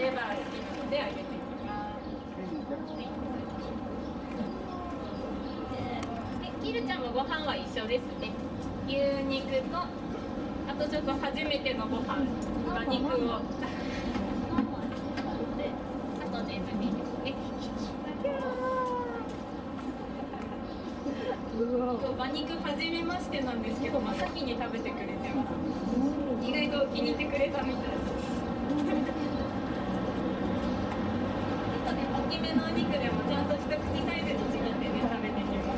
レバー好きなのであげてきます。で、キルちゃんもご飯は一緒ですね。牛肉と、あとちょっと初めてのご飯、馬肉を。で、あとネズミですね。馬肉初めましてなんですけど、真っ先に食べてくれてます。意外と気に入ってくれたみたいです。大きめのお肉でもちゃんと一口サイズにちなんでね、食べてみます。